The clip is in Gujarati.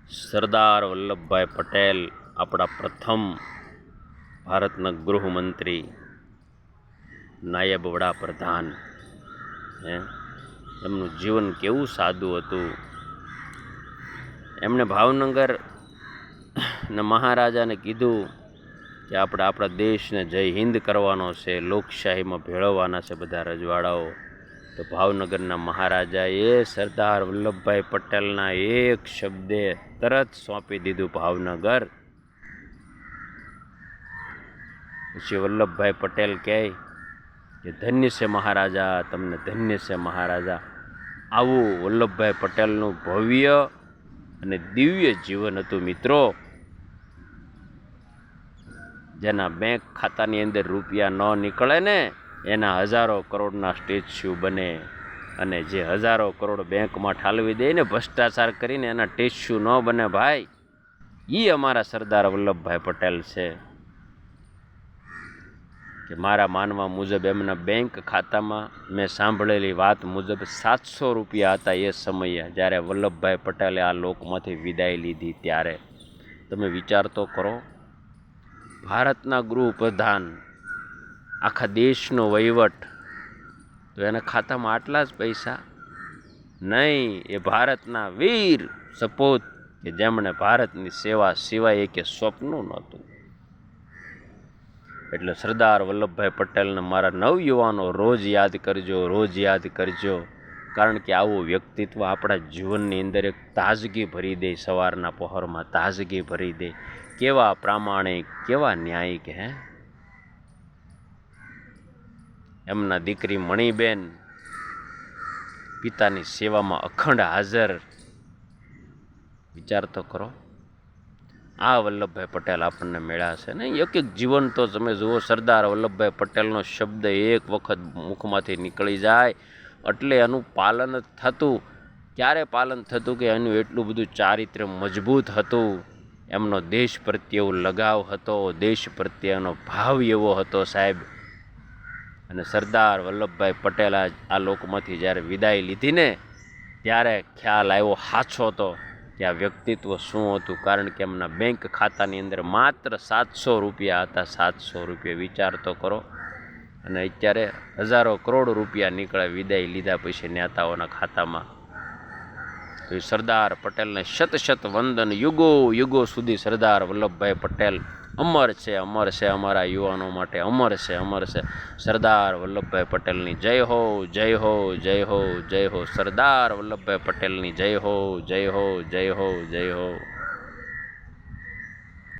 સરદાર વલ્લભભાઈ પટેલ આપણા પ્રથમ ભારતના ગૃહમંત્રી, નાયબ વડાપ્રધાન. એમનું જીવન કેવું સાદું હતું. એમણે ભાવનગરના મહારાજાને કીધું કે આપણે આપણા દેશને જય હિન્દ કરવાનો છે, લોકશાહીમાં ભેળવવાના છે બધા રજવાડાઓ. તો ભાવનગરના મહારાજાએ સરદાર વલ્લભભાઈ પટેલના એક શબ્દે તરત સોંપી દીધું ભાવનગર. પછી વલ્લભભાઈ પટેલ કહે કે ધન્ય છે મહારાજા, તમને ધન્ય છે મહારાજા. આવું વલ્લભભાઈ પટેલનું ભવ્ય અને દિવ્ય જીવન હતું મિત્રો. જેના બેંક ખાતાની અંદર રૂપિયા ન નીકળે ને એના હજારો કરોડના સ્ટેચ્યુ બને, અને જે હજારો કરોડ બેંકમાં ઠાલવી દે ને ભ્રષ્ટાચાર કરીને એના સ્ટેચ્યુ ન બને ભાઈ. એ અમારા સરદાર વલ્લભભાઈ પટેલ છે. કે મારા માનવા મુજબ એમના બેંક ખાતામાં મેં સાંભળેલી વાત મુજબ 700 રૂપિયા હતા એ સમયે, જ્યારે વલ્લભભાઈ પટેલે આ લોકમાંથી વિદાય લીધી ત્યારે. તમે વિચાર તો કરો, ભારતના ગૃહપ્રધાન, આખા દેશનો વહીવટ, તો એના ખાતામાં આટલા જ પૈસા નહીં. એ ભારતના વીર સપૂત કે જેમણે ભારતની સેવા સિવાય એક સ્વપ્નું નહોતું. એટલે સરદાર વલ્લભભાઈ પટેલને મારા નવયુવાનો રોજ યાદ કરજો, રોજ યાદ કરજો. કારણ કે આવું વ્યક્તિત્વ આપણા જીવનની અંદર એક તાજગી ભરી દે. સવારના પહોરમાં તાજગી ભરી દે. કેવા પ્રામાણિક, કેવા ન્યાયિક. એમના દીકરી મણિબેન પિતાની સેવામાં અખંડ હાજર. વિચાર તો કરો, આ વલ્લભભાઈ પટેલ આપણને મળ્યા છે ને. એક એક જીવન તો તમે જુઓ, સરદાર વલ્લભભાઈ પટેલનો શબ્દ એક વખત મુખમાંથી નીકળી જાય એટલે એનું પાલન થતું. ક્યારે પાલન થતું કે એનું એટલું બધું ચારિત્ર્ય મજબૂત હતું. એમનો દેશ પ્રત્યે એવો લગાવ હતો, દેશ પ્રત્યેનો ભાવ એવો હતો સાહેબ. અને સરદાર વલ્લભભાઈ પટેલ આ લોકમાંથી જ્યારે વિદાય લીધી ને, ત્યારે ખ્યાલ આવ્યો સાચો તો કે આ વ્યક્તિત્વ શું હતું. કારણ કે એમના બેંક ખાતાની અંદર માત્ર 700 રૂપિયા હતા. 700 રૂપિયા વિચાર તો કરો. અને અત્યારે હજારો કરોડ રૂપિયા નીકળે વિદાય લીધા પછી નેતાઓના ખાતામાં. તો એ સરદાર પટેલને શત શત વંદન. યુગો યુગો સુધી સરદાર વલ્લભભાઈ પટેલ અમર છે, અમર છે. અમારા યુવાનો માટે અમર છે, અમર છે. સરદાર વલ્લભભાઈ પટેલની જય હો, જય હો, જય હો, જય હો. સરદાર વલ્લભભાઈ પટેલની જય હો, જય હો, જય હો, જય હો.